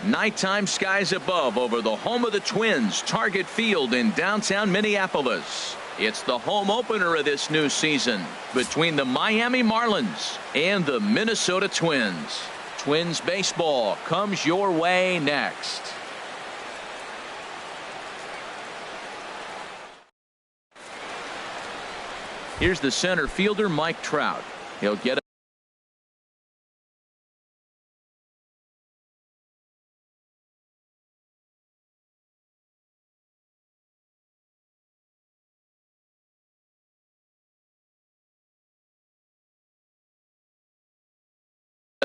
Nighttime skies above over the home of the Twins, Target Field in downtown Minneapolis. It's the home opener of this new season between the Miami Marlins and the Minnesota Twins. Twins baseball comes your way next. Here's the center fielder, Mike Trout. He'll get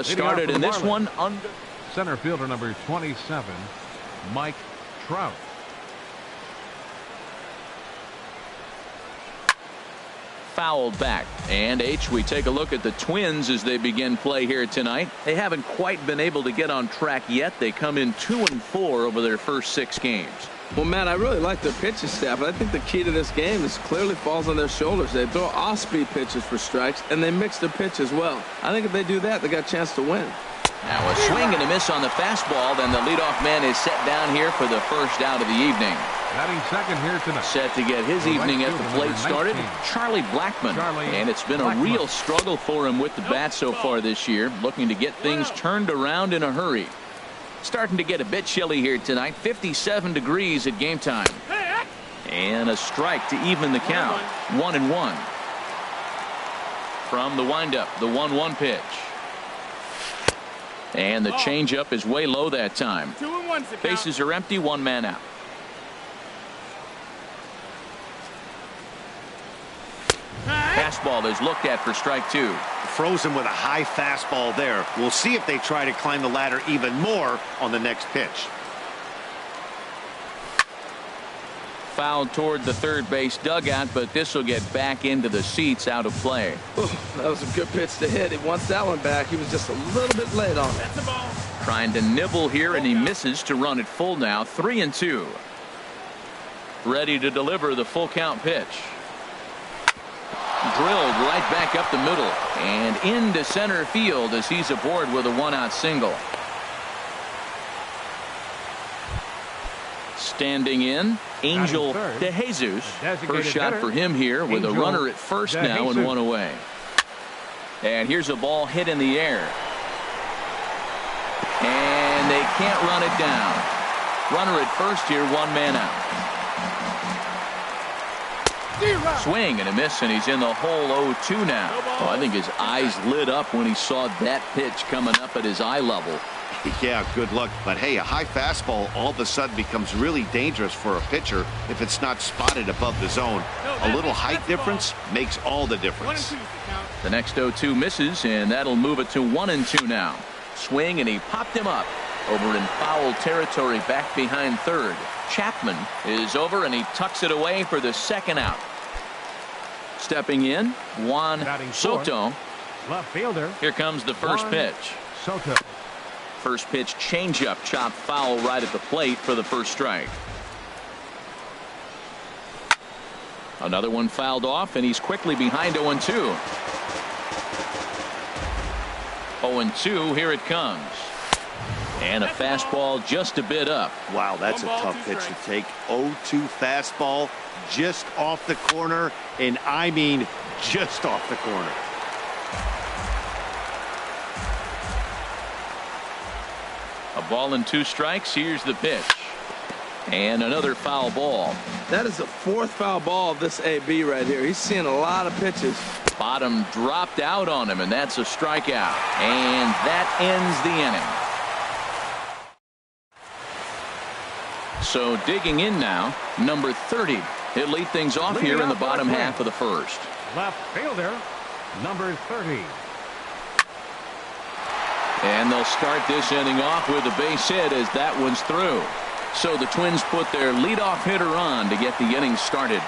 started in this one under center fielder number 27, Mike Trout. Fouled back. And we take a look at the Twins as they begin play here tonight. They haven't quite been able to get on track yet. They come in 2-4 over their first 6 games. Well, Matt, I really like their pitching staff, but I think the key to this game is clearly falls on their shoulders. They throw off-speed pitches for strikes, and they mix their pitch as well. I think if they do that, they got a chance to win. Now a swing and a miss on the fastball. Then the leadoff man is set down here for the first out of the evening. Batting second here tonight. Set to get his evening at the plate started, Charlie Blackmon. And it's been a real struggle for him with the bat so far this year, looking to get things turned around in a hurry. Starting to get a bit chilly here tonight, 57 degrees at game time. And a strike to even the count, 1-1. From the windup, the 1-1 pitch. And the changeup is way low that time. Bases are empty, 1 man out. Fastball is looked at for strike 2. Frozen with a high fastball there. We'll see if they try to climb the ladder even more on the next pitch. Fouled toward the third base dugout, but this will get back into the seats, out of play. Ooh, that was a good pitch to hit. He wants that one back. He was just a little bit late on it. Trying to nibble here, and he misses to run it full now, 3-2. Ready to deliver the full count pitch. Drilled right back up the middle and into center field as he's aboard with a 1-out single. Standing in, Angel De Jesus. First shot for him here with a runner at first now and 1 away. And here's a ball hit in the air. And they can't run it down. Runner at first here, 1 man out. Swing and a miss, and he's in the hole 0-2 now. Oh, I think his eyes lit up when he saw that pitch coming up at his eye level. Yeah, good luck. But hey, a high fastball all of a sudden becomes really dangerous for a pitcher if it's not spotted above the zone. A little height difference makes all the difference. The next 0-2 misses, and that'll move it to 1-2 now. Swing, and he popped him up over in foul territory back behind third. Chapman is over, and he tucks it away for the second out. Stepping in, Juan Soto. Left fielder. Here comes the first pitch. Soto. First pitch changeup, chopped foul right at the plate for the first strike. Another one fouled off, and he's quickly behind 0-2. 0-2, here it comes. And a fastball just a bit up. Wow, that's a tough pitch to take. 0-2 fastball just off the corner, and I mean just off the corner. A ball and 2 strikes. Here's the pitch. And another foul ball. That is the 4th foul ball of this AB right here. He's seeing a lot of pitches. Bottom dropped out on him, and that's a strikeout. And that ends the inning. So digging in now, number 30. He'll lead things off here in the bottom half of the first. Left fielder, number 30. And they'll start this inning off with a base hit as that one's through. So the Twins put their leadoff hitter on to get the inning started.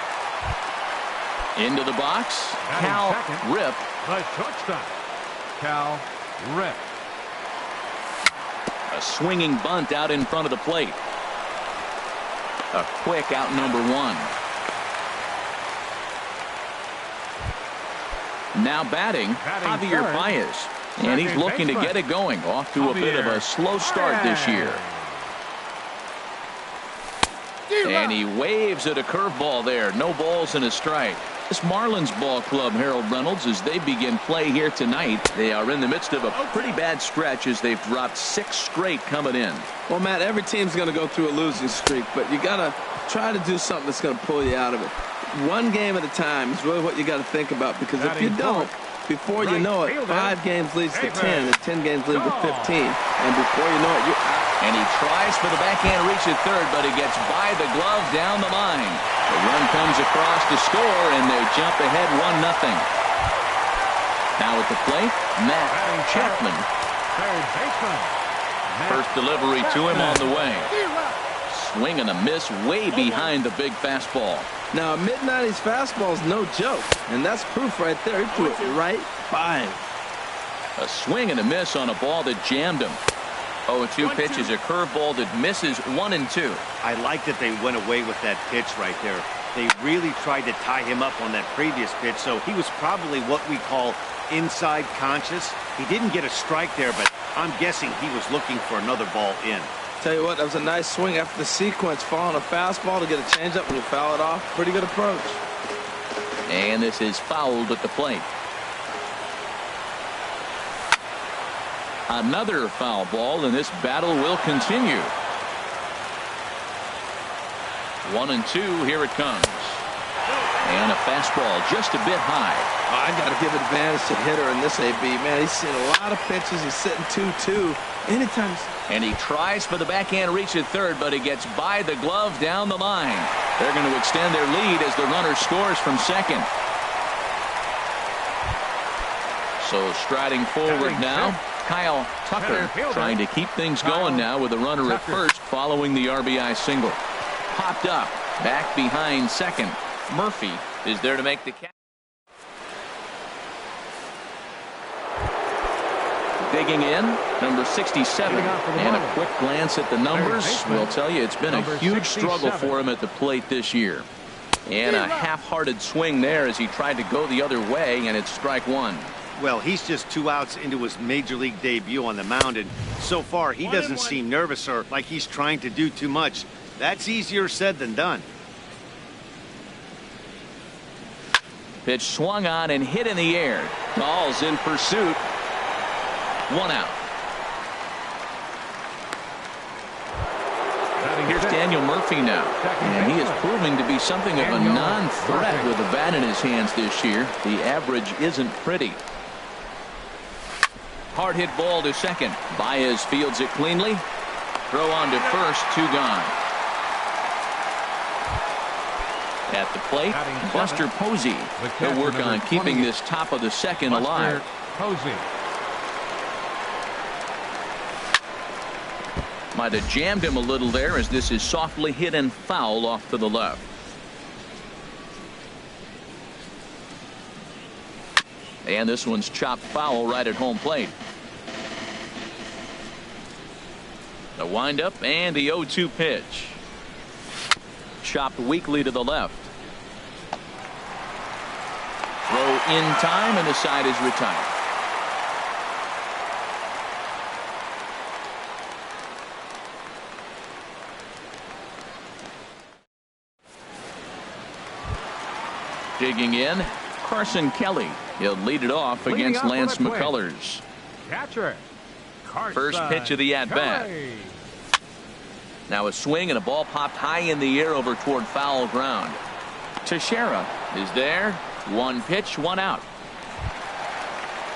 Into the box, Cal Rip. The shortstop, Cal Rip. A swinging bunt out in front of the plate. A quick out number 1. Now batting Javier Baez. And he's looking to get it going. Off to a bit of a slow start this year. And he waves at a curveball there. No balls and a strike. This Marlins ball club, Harold Reynolds, as they begin play here tonight, they are in the midst of a pretty bad stretch as they've dropped 6 straight coming in. Well, Matt, every team's going to go through a losing streak, but you got to try to do something that's going to pull you out of it. One game at a time is really what you got to think about, because if you don't, before you know it, 5 games leads to 10, and 10 games lead to 15, and before you know it, you're out. And he tries for the backhand reach at third, but he gets by the glove down the line. The run comes across to score, and they jump ahead 1-0. Now at the plate, Matt Chapman. First delivery to him on the way. Swing and a miss way behind the big fastball. Now, a mid-90s fastball is no joke, and that's proof right there. He threw it right by him. A swing and a miss on a ball that jammed him. 0-2 pitch is a curveball that misses 1-2. I like that they went away with that pitch right there. They really tried to tie him up on that previous pitch, so he was probably what we call inside conscious. He didn't get a strike there, but I'm guessing he was looking for another ball in. Tell you what, that was a nice swing after the sequence, following a fastball to get a changeup and you foul it off. Pretty good approach. And this is fouled at the plate. Another foul ball, and this battle will continue. 1-2, here it comes. And a fastball just a bit high. Oh, I got to give advantage to hitter in this AB. Man, he's seen a lot of pitches. He's sitting 2-2. Anytime. And he tries for the backhand reach at third, but he gets by the glove down the line. They're going to extend their lead as the runner scores from second. So striding forward now, Kyle Tucker trying to keep things going now with a runner at first following the RBI single. Popped up, back behind second. Murphy is there to make the catch. Digging in, number 67. And a quick glance at the numbers will tell you it's been a huge struggle for him at the plate this year. And a half-hearted swing there as he tried to go the other way, and it's strike 1. Well, he's just 2 outs into his major league debut on the mound, and so far he doesn't seem nervous or like he's trying to do too much. That's easier said than done. Pitch swung on and hit in the air. Ball's in pursuit. 1 out. Here's Daniel Murphy now, and he is proving to be something of a non-threat with a bat in his hands this year. The average isn't pretty. Hard hit ball to second. Baez fields it cleanly. Throw on to first, 2 gone. At the plate, Buster Posey. He'll work on keeping this top of the second alive. Might have jammed him a little there as this is softly hit and foul off to the left. And this one's chopped foul right at home plate. The windup and the 0-2 pitch. Chopped weakly to the left. Throw in time, and the side is retired. Digging in, Carson Kelly. He'll lead it off against Lance McCullers. Catcher. First pitch of the at-bat. Now a swing and a ball popped high in the air over toward foul ground. Teixeira is there. 1 pitch, 1 out.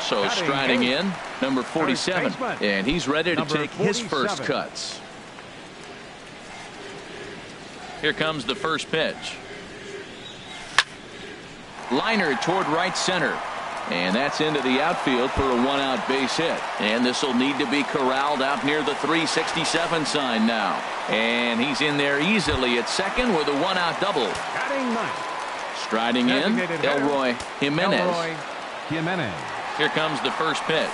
So striding in, number 47, and he's ready to take his first cuts. Here comes the first pitch. Liner toward right center. And that's into the outfield for a 1-out base hit. And this will need to be corralled out near the 367 sign now. And he's in there easily at second with a 1-out double. Striding in, Elroy Jimenez. Here comes the first pitch.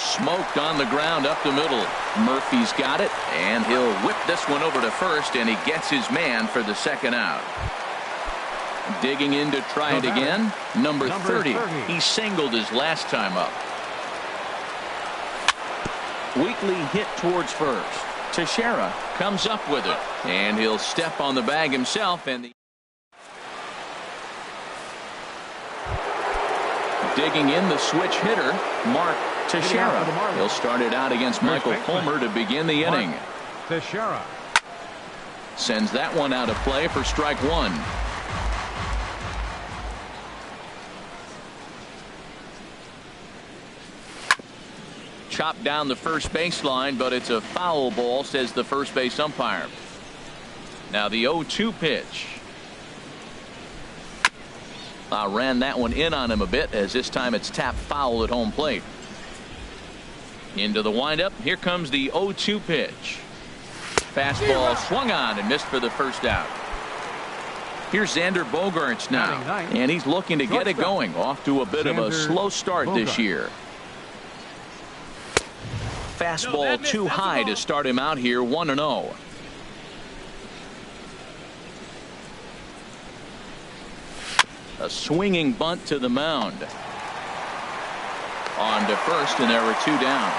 Smoked on the ground up the middle. Murphy's got it, and he'll whip this one over to first, and he gets his man for the 2nd out. Digging in to try it again. Number 30. He singled his last time up. Weakly hit towards first. Teixeira comes up with it, and he'll step on the bag himself. And digging in, the switch hitter, Mark Teixeira. He'll start it out against Michael Fulmer to begin the inning. Teixeira sends that one out of play for strike one. Chopped down the first baseline, but it's a foul ball, says the first base umpire. Now the 0-2 pitch. Ran that one in on him a bit, as this time it's tapped foul at home plate. Into the windup. Here comes the 0-2 pitch. Fastball swung on and missed for the first out. Here's Xander Bogaerts now, and he's looking to get it going. Off to a bit of a slow start this year. Fastball too high to start him out here, 1-0. A swinging bunt to the mound. On to first, and there were two down.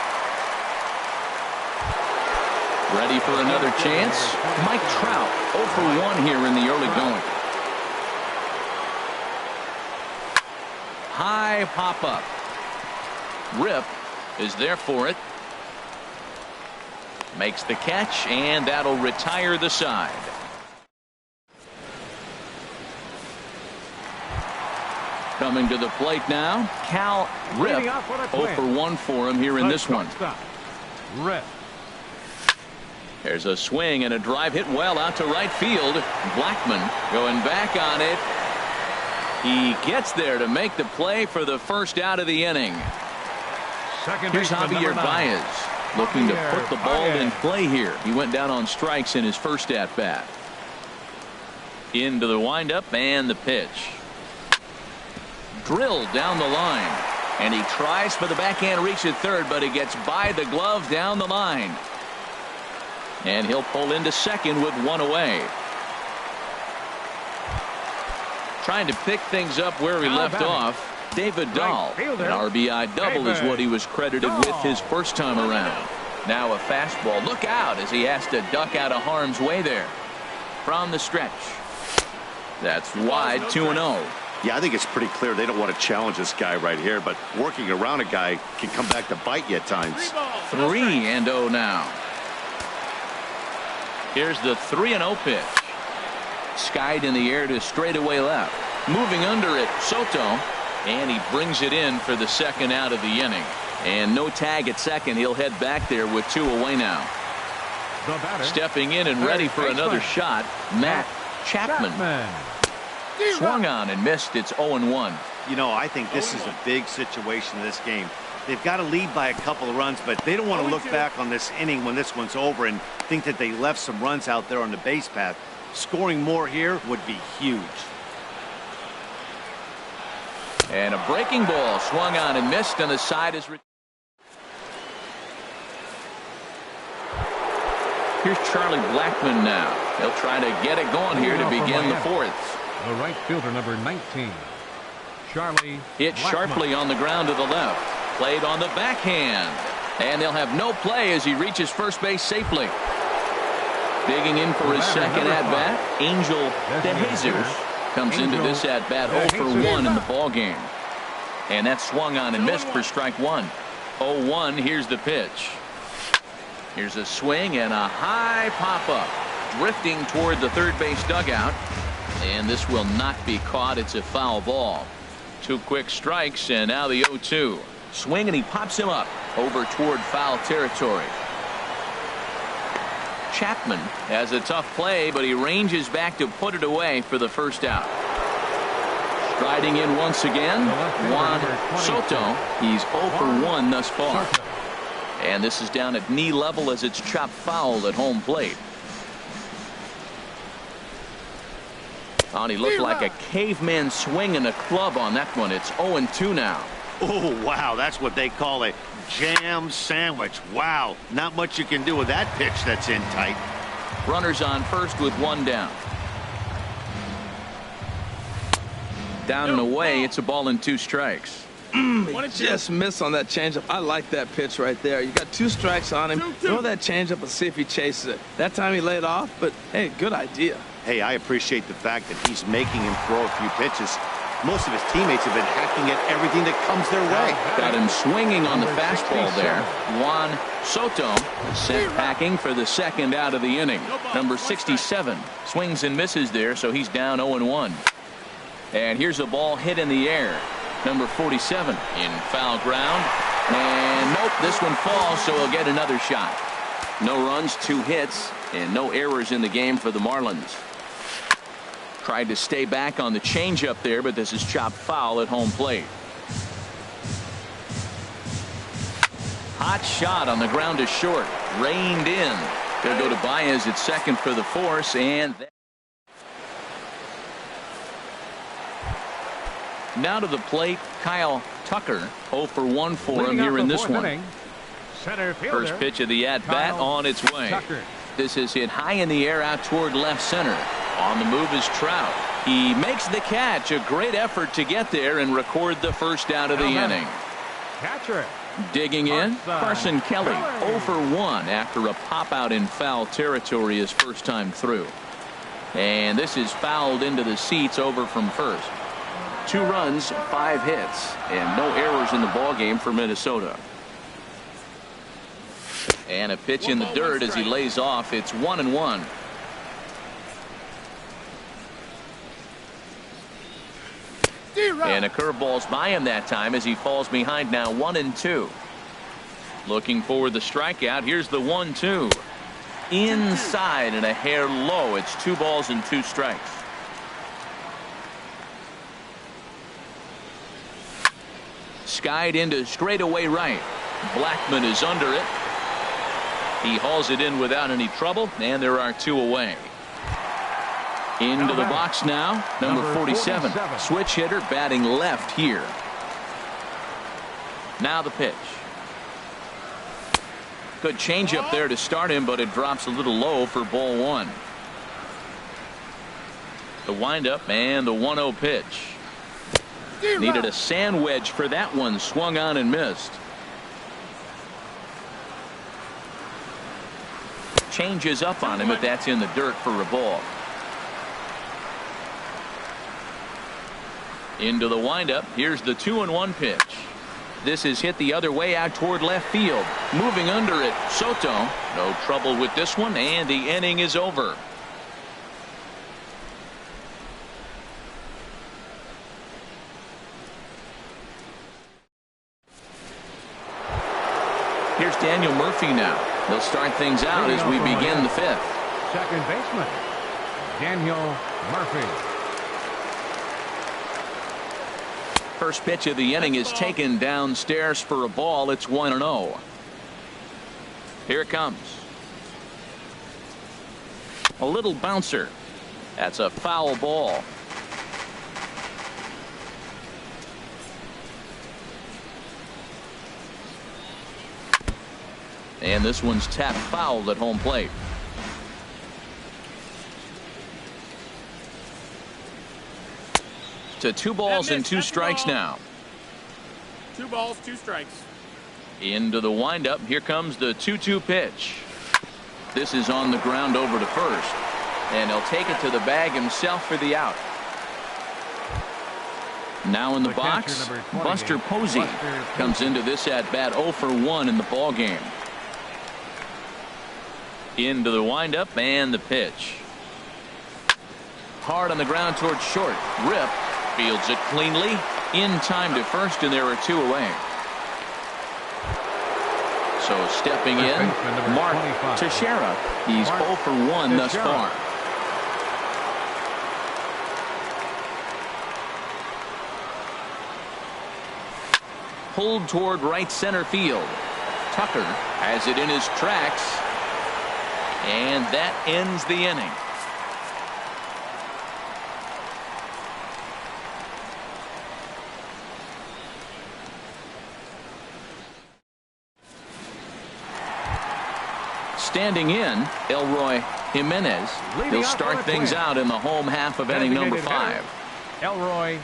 Ready for another chance? Mike Trout, 0 for 1 here in the early going. High pop up. Rip is there for it. Makes the catch, and that'll retire the side. Coming to the plate now, Cal Rip. 0 for 1 for him here in this one. Rip. There's a swing and a drive hit well out to right field. Blackmon going back on it. He gets there to make the play for the first out of the inning. Here's Javier Baez looking to put the ball in play here. He went down on strikes in his first at bat. Into the windup and the pitch. Drilled down the line, and he tries for the backhand reach at third, but he gets by the glove down the line. And he'll pull into second with one away. Trying to pick things up where he left off. David Dahl. An RBI double is what he was credited with his first time around. Now a fastball. Look out as he has to duck out of harm's way there. From the stretch. That's wide, 2-0. Yeah, I think it's pretty clear they don't want to challenge this guy right here, but working around a guy can come back to bite you at times. 3-0 now. Here's the 3-0 pitch. Skied in the air to straightaway left. Moving under it, Soto. And he brings it in for the second out of the inning. And no tag at second. He'll head back there with two away now. Stepping in and ready for another shot, Matt Chapman. Swung on and missed. It's 0-1. You know, I think this is a big situation in this game. They've got to lead by a couple of runs, but they don't want to look back on this inning when this one's over and think that they left some runs out there on the base path. Scoring more here would be huge. And a breaking ball swung on and missed, and the side is. Here's Charlie Blackmon now. He'll try to get it going here to begin the fourth. The right fielder, number 19, Charlie. Hit sharply on the ground to the left. Played on the backhand. And they'll have no play as he reaches first base safely. Digging in for his second at-bat, Angel De Jesus comes into this at-bat 0 for 1 in the ballgame. And that swung on and missed for strike one. 0-1, here's the pitch. Here's a swing and a high pop-up. Drifting toward the third base dugout. And this will not be caught. It's a foul ball. Two quick strikes, and now the 0-2. Swing, and he pops him up over toward foul territory. Chapman has a tough play, but he ranges back to put it away for the first out. Striding in once again, Juan Soto. He's 0 for 1 thus far. And this is down at knee level as it's chopped foul at home plate. Oh, and he looked like a caveman swinging a club on that one. It's 0-2 now. Oh, wow. That's what they call a jam sandwich. Wow. Not much you can do with that pitch that's in tight. Runners on first with one down. Down and away, it's a ball and 2 strikes. He just missed on that changeup. I like that pitch right there. You got 2 strikes on him. Throw that changeup and see if he chases it. That time he laid off, but hey, good idea. Hey, I appreciate the fact that he's making him throw a few pitches. Most of his teammates have been hacking at everything that comes their way. Got him swinging on the fastball there. Juan Soto sent packing for the 2nd out of the inning. Number 67 swings and misses there, so he's down 0-1. And here's a ball hit in the air. Number 47 in foul ground. And nope, this one falls, so he'll get another shot. No runs, 2 hits, and no errors in the game for the Marlins. Tried to stay back on the changeup there, but this is chopped foul at home plate. Hot shot on the ground to short. Reined in. They'll go to Baez at 2nd for the force, and now to the plate, Kyle Tucker. 0 for 1 for him here in this one. First pitch of the at-bat on its way. This is hit high in the air out toward left center. On the move is Trout. He makes the catch. A great effort to get there and record the 1st out of the inning. Catcher. Digging in, Carson Kelly 0 for 1 after a pop out in foul territory his first time through. And this is fouled into the seats over from first. 2 runs, 5 hits, and no errors in the ballgame for Minnesota. And a pitch in the dirt as he lays off. It's 1-1. And a curveball's by him that time as he falls behind now 1-2. Looking for the strikeout. Here's the 1-2. Inside and a hair low. It's 2 balls and 2 strikes. Skied into straightaway right. Blackman is under it. He hauls it in without any trouble, and there are 2 away. Into the box now, number 47. Switch hitter batting left here. Now the pitch. Good changeup there to start him, but it drops a little low for ball 1. The windup and the 1-0 pitch. Needed a sand wedge for that one. Swung on and missed. Changes up on him, but that's in the dirt for a ball. Into the windup. Here's the 2-1 pitch. This is hit the other way out toward left field. Moving under it, Soto. No trouble with this one, and the inning is over. Here's Daniel Murphy now. They'll start things out as we begin the 5th. Second baseman, Daniel Murphy. First pitch of the inning is taken downstairs for a ball. It's 1-0. Here it comes. A little bouncer. That's a foul ball. And this one's tapped foul at home plate. To 2 balls and 2 strikes now. 2 balls, 2 strikes. Into the windup. Here comes the 2-2 pitch. This is on the ground over to first. And he'll take it to the bag himself for the out. Now in the box, Buster Posey comes into this at bat 0 for 1 in the ball game. Into the windup and the pitch. Hard on the ground towards short. Rip fields it cleanly in time to first, and there are 2 away. So stepping in, Mark Teixeira. He's 0 for 1 thus far. Pulled toward right center field. Tucker has it in his tracks, and that ends the inning. Standing in, Elroy Jimenez. He'll start things out in the home half of inning number 5. Elroy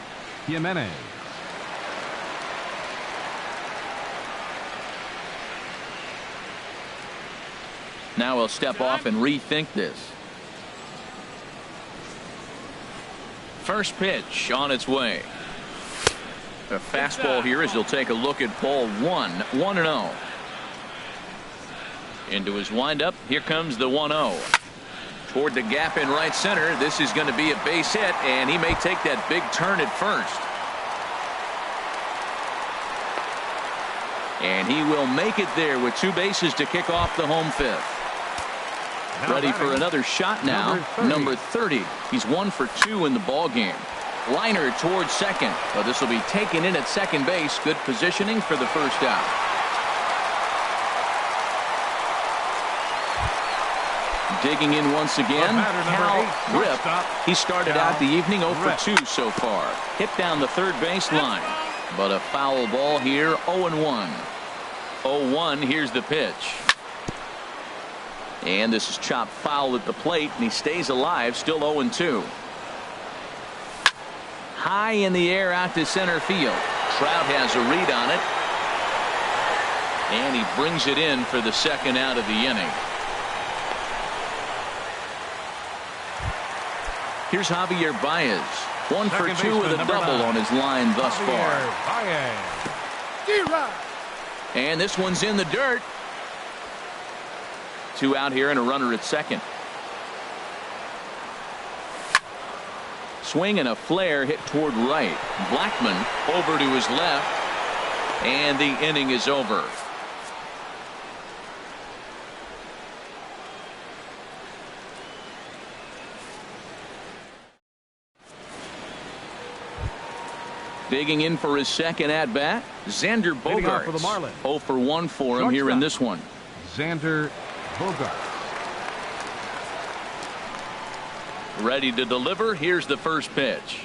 Jimenez. Now he'll step off and rethink this. First pitch on its way. A fastball here as he'll take a look at ball 1. 1-0. Into his windup. Here comes the 1-0. Toward the gap in right center. This is going to be a base hit, and he may take that big turn at first. And he will make it there with 2 bases to kick off the home 5th. Ready for another shot now. Number 30. He's 1 for 2 in the ball game. Liner towards second. But this will be taken in at second base. Good positioning for the first out. Digging in once again, Cal Rip. He started out the evening 0 for 2 so far. Hit down the third base line. But a foul ball here, 0-1. 0-1, here's the pitch. And this is chopped foul at the plate, and he stays alive, still 0-2. High in the air out to center field. Trout has a read on it. And he brings it in for the second out of the inning. Here's Javier Baez. 1 for 2 with a double on his line thus far. And this one's in the dirt. 2 out here and a runner at second. Swing and a flare hit toward right. Blackman over to his left. And the inning is over. Digging in for his second at bat, Xander Bogaerts. 0 for 1 for him here in this one. Xander Bogaerts. Ready to deliver. Here's the first pitch.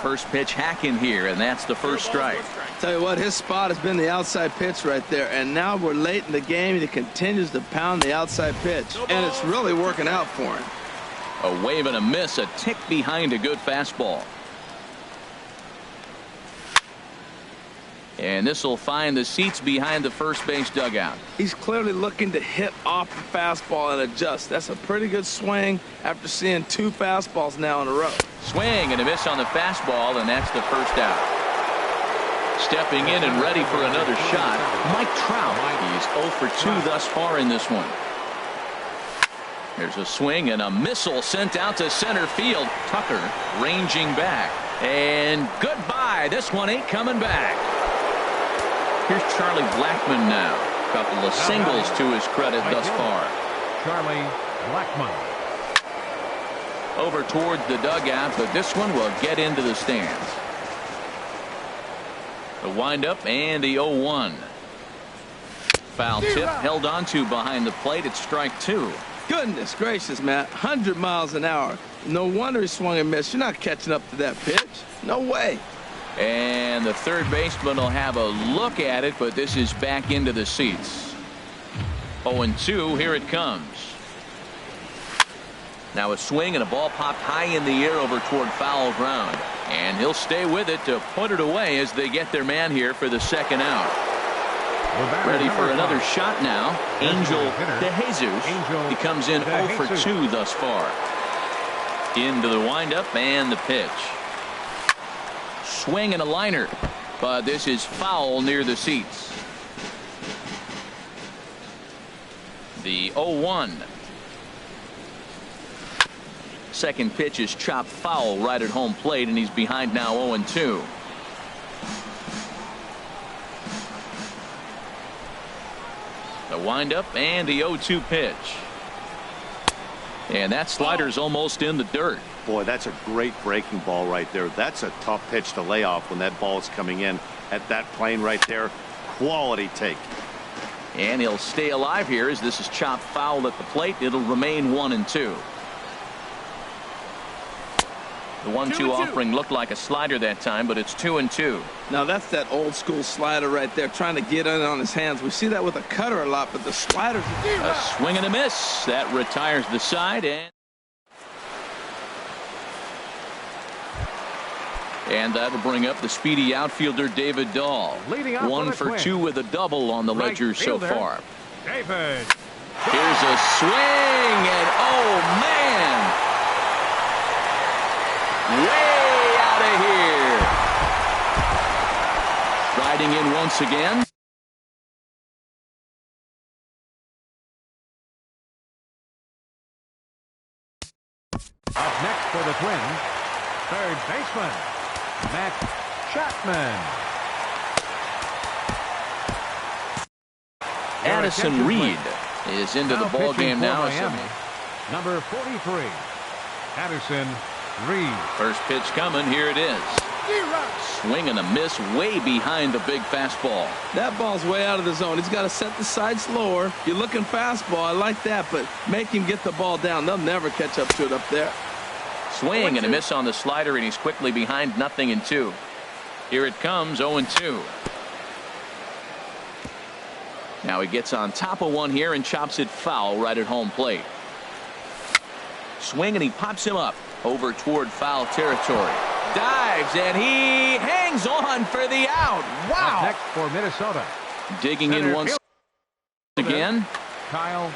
First pitch hacking here, and that's the first strike. Tell you what, his spot has been the outside pitch right there, and now we're late in the game, and he continues to pound the outside pitch, and it's really working out for him. A wave and a miss, a tick behind a good fastball. And this will find the seats behind the first base dugout. He's clearly looking to hit off the fastball and adjust. That's a pretty good swing after seeing 2 fastballs now in a row. Swing and a miss on the fastball, and that's the first out. Stepping in and ready for another shot, Mike Trout. He's 0 for 2 thus far in this one. There's a swing and a missile sent out to center field. Tucker ranging back. And goodbye. This one ain't coming back. Here's Charlie Blackman now. Couple of singles to his credit thus far. Charlie Blackman. Over towards the dugout, but this one will get into the stands. The windup and the 0-1. Foul tip held on to behind the plate. It's strike 2. Goodness gracious, Matt. 100 miles an hour. No wonder he swung and missed. You're not catching up to that pitch. No way. And the third baseman will have a look at it, but this is back into the seats. 0-2, here it comes. Now a swing and a ball popped high in the air over toward foul ground. And he'll stay with it to put it away as they get their man here for the second out. Ready for another shot now. Angel De Jesus. He comes in 0 for 2 thus far. Into the windup and the pitch. Swing and a liner, but this is foul near the seats. The 0-1. Second pitch is chopped foul right at home plate, and he's behind now 0-2. The windup and the 0-2 pitch. And that slider's almost in the dirt. Boy, that's a great breaking ball right there. That's a tough pitch to lay off when that ball is coming in at that plane right there. Quality take. And he'll stay alive here as this is chopped foul at the plate. It'll remain 1-2. The 1-2 offering looked like a slider that time, but it's 2-2. Now that's that old school slider right there, trying to get in on his hands. We see that with a cutter a lot, but the sliders. A swing and a miss. That retires the side. And And that'll bring up the speedy outfielder David Dahl. 1 for 2 with a double on the ledger so far. David. Here's a swing, and oh man, way out of here. Riding in once again. Up next for the Twins, third baseman, Matt Chapman. Addison Reed is into the ball game now. Number 43, Addison Reed. First pitch coming. Here it is. Swing and a miss way behind the big fastball. That ball's way out of the zone. He's got to set the side slower. You're looking fastball. I like that, but make him get the ball down. They'll never catch up to it up there. Swing and a miss on the slider, and he's quickly behind 0-2. Here it comes, 0-2. Now he gets on top of one here and chops it foul right at home plate. Swing, and he pops him up over toward foul territory. Dives, and he hangs on for the out. Wow. Up next for Minnesota, Digging in once again. Kyle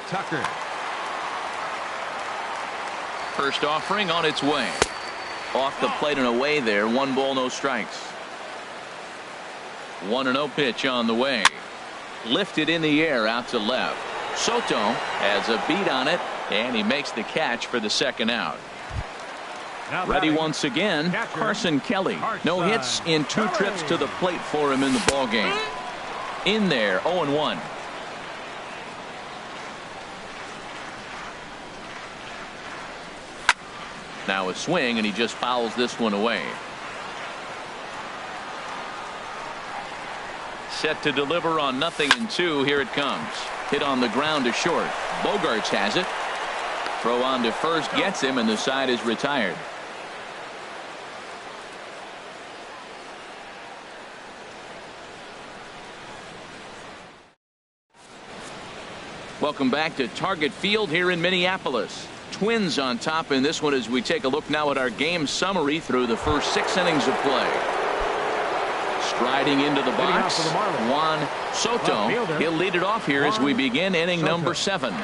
Tucker. First offering on its way. Off the plate and away there. 1 ball, no strikes. 1-0 pitch on the way. Lifted in the air out to left. Soto has a beat on it, and he makes the catch for the second out. Ready once again, Carson Kelly. No hits in 2 trips to the plate for him in the ballgame. In there, 0-1. Now a swing, and he just fouls this one away. Set to deliver on 0-2. Here it comes. Hit on the ground to short. Bogarts has it. Throw on to first gets him, and the side is retired. Welcome back to Target Field here in Minneapolis. Twins on top in this one as we take a look now at our game summary through the first 6 innings of play. Striding into the box, Juan Soto. He'll lead it off here as we begin inning number 7.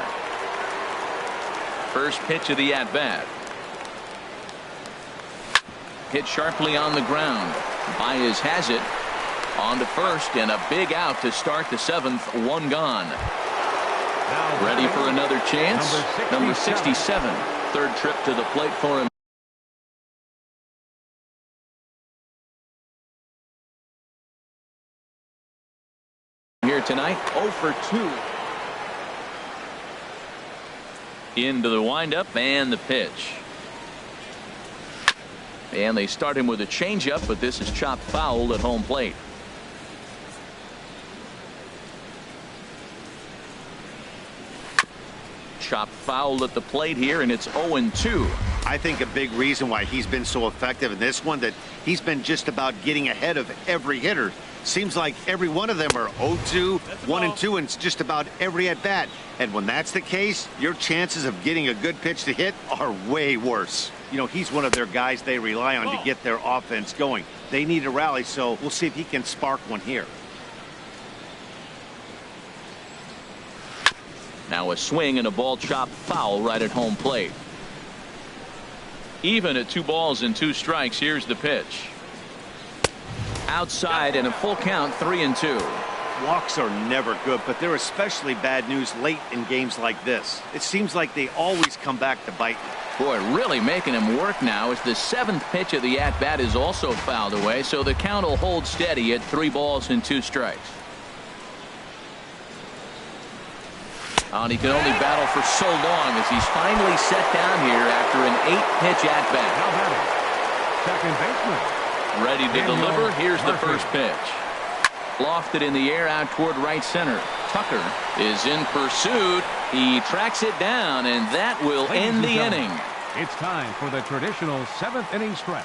First pitch of the at-bat. Hit sharply on the ground. Baez has it. On to first, and a big out to start the 7th. 1 gone. Ready for another chance. Number 67. Third trip to the plate for him. Here tonight, 0 for 2. Into the windup and the pitch. And they start him with a changeup, but this is chopped foul at home plate. Chopped foul at the plate here, and it's 0-2. I think a big reason why he's been so effective in this one, that he's been just about getting ahead of every hitter. Seems like every one of them are 0-2, 1-2, and just about every at bat. And when that's the case, your chances of getting a good pitch to hit are way worse. You know, he's one of their guys they rely on to get their offense going. They need a rally, so we'll see if he can spark one here. Now a swing and a ball chopped foul right at home plate. Even at 2 balls and 2 strikes. Here's the pitch. Outside and a full count, 3-2. Walks are never good, but they're especially bad news late in games like this. It seems like they always come back to bite you. Boy, really making him work now as the 7th pitch of the at-bat is also fouled away, so the count will hold steady at 3 balls and 2 strikes. And he can only battle for so long as he's finally set down here after an 8-pitch at-bat. Second baseman. Ready to deliver. Here's the first pitch. Lofted in the air out toward right center. Tucker is in pursuit. He tracks it down, and that will end the inning. It's time for the traditional 7th inning stretch.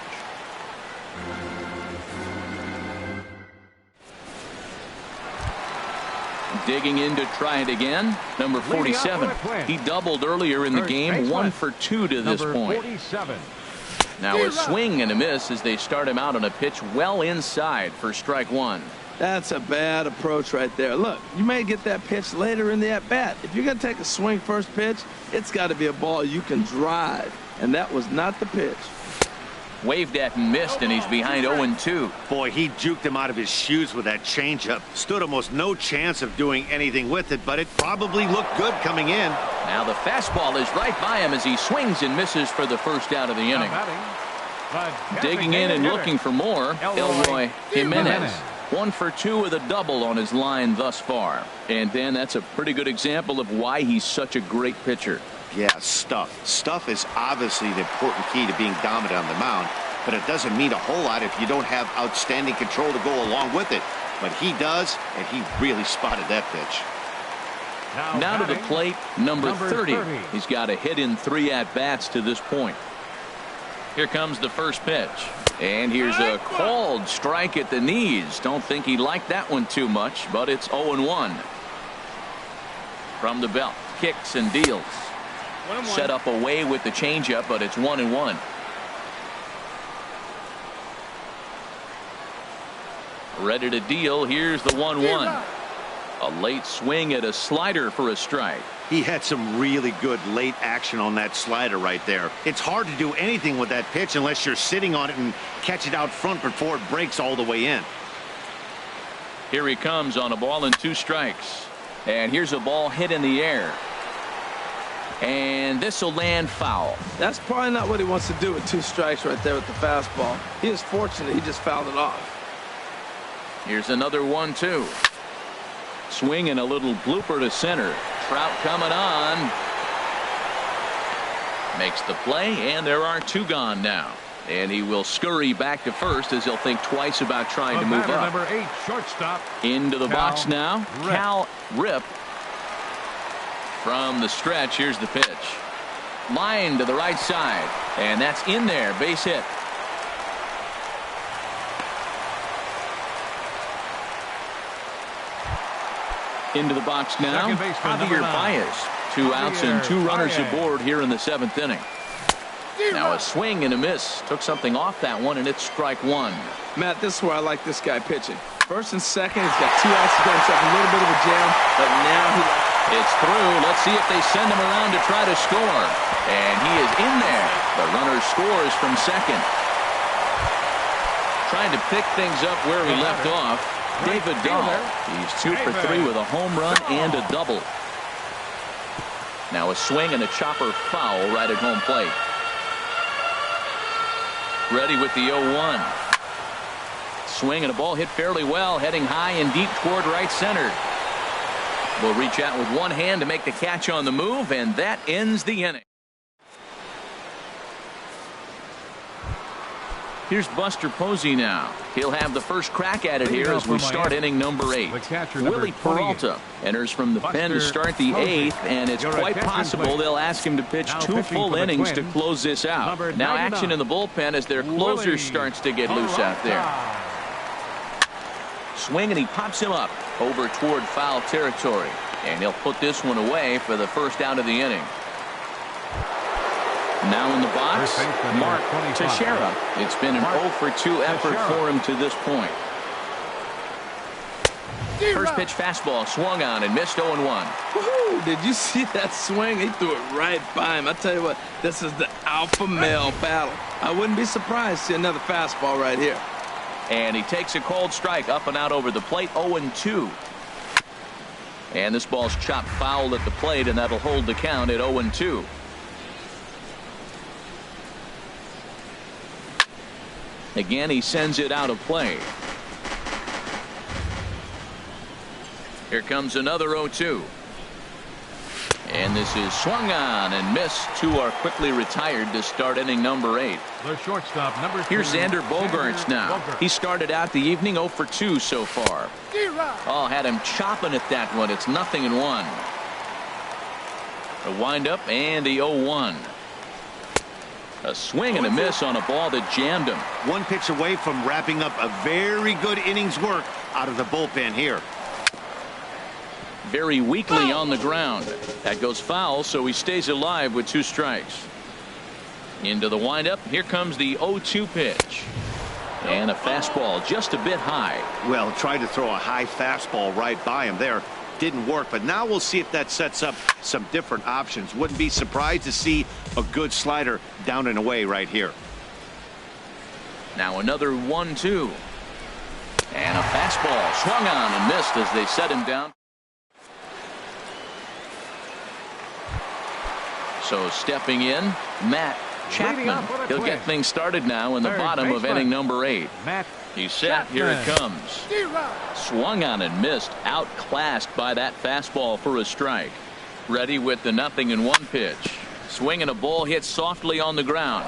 Digging in to try it again. Number 47. He doubled earlier in the game. 1 for 2 to this point. 47. Now a swing and a miss as they start him out on a pitch well inside for strike 1. That's a bad approach right there. Look, you may get that pitch later in the at-bat. If you're going to take a swing first pitch, it's got to be a ball you can drive. And that was not the pitch. Waved at and missed, and he's behind 0-2. Boy, he juked him out of his shoes with that changeup. Stood almost no chance of doing anything with it, but it probably looked good coming in. Now the fastball is right by him as he swings and misses for the first out of the inning. Digging in and looking for more, Elroy Jimenez. 1 for 2 with a double on his line thus far. And Dan, that's a pretty good example of why he's such a great pitcher. Yeah, stuff. Stuff is obviously the important key to being dominant on the mound, but it doesn't mean a whole lot if you don't have outstanding control to go along with it. But he does, and he really spotted that pitch. Now to the plate, number 30. He's got a hit in 3 at-bats to this point. Here comes the first pitch. And here's a called strike at the knees. Don't think he liked that one too much, but it's 0-1. From the belt, kicks and deals. Set up away with the changeup, but it's 1-1. Ready to deal. Here's the 1-1. A late swing at a slider for a strike. He had some really good late action on that slider right there. It's hard to do anything with that pitch unless you're sitting on it and catch it out front before it breaks all the way in. Here he comes on a ball and 2 strikes. And here's a ball hit in the air. And this will land foul. That's probably not what he wants to do with 2 strikes right there with the fastball. He is fortunate he just fouled it off. Here's another 1-2. Swing and a little blooper to center. Trout coming on. Makes the play, and there are 2 gone now. And he will scurry back to first as he'll think twice about trying to move up. Number 8, shortstop. Into the box now. Cal Rip. From the stretch, here's the pitch. Line to the right side. And that's in there. Base hit. Into the box now. Javier Baez. 2 outs and 2 runners aboard here in the 7th inning. Now a swing and a miss. Took something off that one, and it's strike 1. Matt, this is where I like this guy pitching. First and second, he's got 2 outs to go himself a little bit of a jam, but now it's through. Let's see if they send him around to try to score. And he is in there. The runner scores from second. Trying to pick things up where we left off. David Dahl. He's 2 for 3 with a home run and a double. Now a swing and a chopper foul right at home plate. Ready with the 0-1. Swing and a ball hit fairly well, heading high and deep toward right center. Will reach out with one hand to make the catch on the move, and that ends the inning. Here's Buster Posey now. He'll have the first crack at it here as we start inning number 8. Willie Peralta enters from the pen to start the 8th, and it's quite possible they'll ask him to pitch 2 full innings to close this out. Now action in the bullpen as their closer starts to get loose out there. Swing, and he pops him up over toward foul territory, and he'll put this one away for the first out of the inning. Now in the box, Mark Teixeira. It's been an 0 for 2 effort for him to this point. First pitch fastball swung on and missed 0-1. Woohoo! Did you see that swing? He threw it right by him. I tell you what, this is the alpha male battle. I wouldn't be surprised to see another fastball right here. And he takes a cold strike up and out over the plate. 0-2. And this ball's chopped foul at the plate, and that'll hold the count at 0-2. Again, he sends it out of play. Here comes another 0-2. And this is swung on and missed. Two are quickly retired to start inning number 8. The shortstop, number 2. Here's Xander Bogaerts now. He started out the evening 0 for 2 so far. Oh, had him chopping at that one. It's 0-1. A windup and the 0-1. A swing and a miss on a ball that jammed him. One pitch away from wrapping up a very good innings work out of the bullpen here. Very weakly on the ground. That goes foul, so he stays alive with 2 strikes. Into the windup. Here comes the 0-2 pitch. And a fastball just a bit high. Well, tried to throw a high fastball right by him there. Didn't work, but now we'll see if that sets up some different options. Wouldn't be surprised to see a good slider down and away right here. Now another 1-2. And a fastball swung on and missed as they set him down. So stepping in, Matt Chapman. He'll get things started now in the bottom of inning number 8. He's set. Here it comes. Swung on and missed. Outclassed by that fastball for a strike. Ready with the 0-1 pitch. Swinging a ball hit softly on the ground.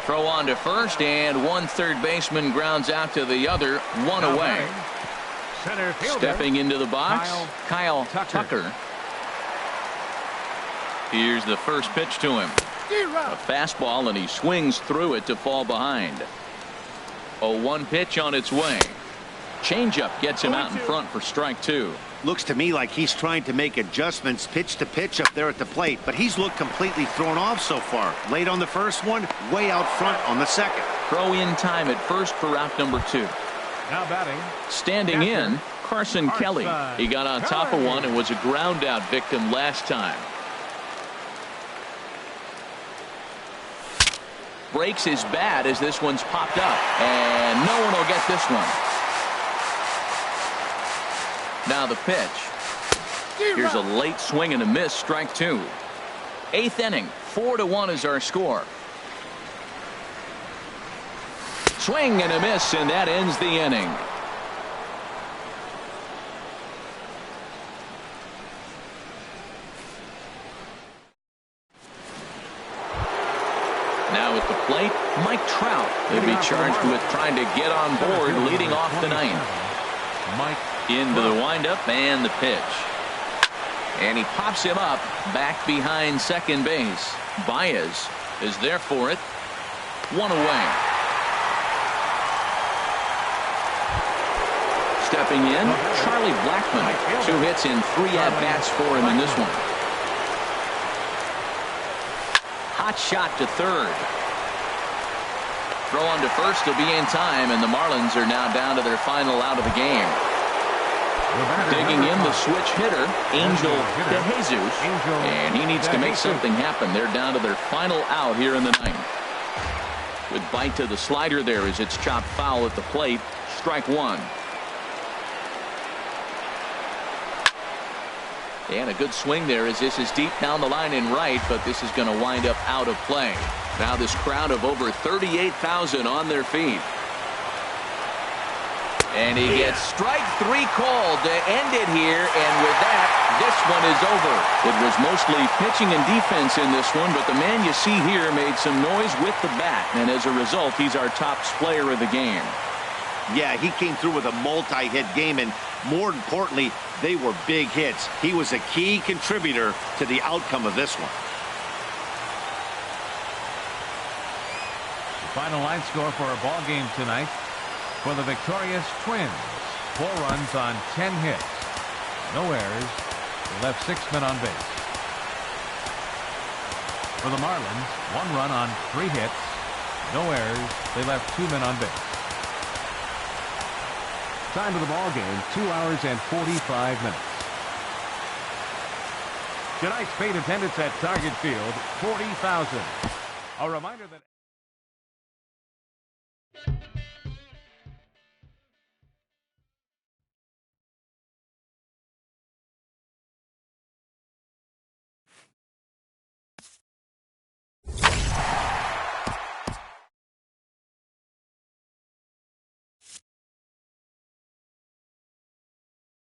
Throw on to first, and one third baseman grounds out to the other. One away. Stepping into the box, Kyle Tucker. Here's the first pitch to him. A fastball, and he swings through it to fall behind. 0-1 pitch on its way. Changeup gets him out in front for strike 2. Looks to me like he's trying to make adjustments pitch to pitch up there at the plate, but he's looked completely thrown off so far. Late on the first one, way out front on the second. Throw in time at first for out number 2. Now batting. Standing in, Carson Kelly. He got on top of one and was a ground out victim last time. Breaks his bat as this one's popped up, and no one will get this one. Now the pitch. Here's a late swing and a miss, strike 2. 8th inning, 4-1 is our score. Swing and a miss, and that ends the inning. Now at the plate, Mike Trout. He'll be charged with trying to get on board, leading off the 9th. Into the windup and the pitch. And he pops him up back behind second base. Baez is there for it. One away. Stepping in, Charlie Blackmon. 2 hits and 3 at-bats for him in this one. Hot shot to third. Throw on to first will be in time, and the Marlins are now down to their final out of the game. Digging in the switch hitter, Angel De Jesus, and he needs to make something happen. They're down to their final out here in the 9th. Good bite to the slider there as it's chopped foul at the plate. Strike 1. And a good swing there as this is deep down the line in right, but this is going to wind up out of play. Now this crowd of over 38,000 on their feet. And he gets strike 3 called to end it here, and with that, this one is over. It was mostly pitching and defense in this one, but the man you see here made some noise with the bat, and as a result, he's our top player of the game. Yeah, he came through with a multi-hit game, and more importantly, they were big hits. He was a key contributor to the outcome of this one. The final line score for our ball game tonight. For the victorious Twins, 4 runs on 10 hits. No errors. They left 6 men on base. For the Marlins, 1 run on 3 hits. No errors. They left 2 men on base. Time of the ball game, 2 hours and 45 minutes. Tonight's paid attendance at Target Field, 40,000. A reminder that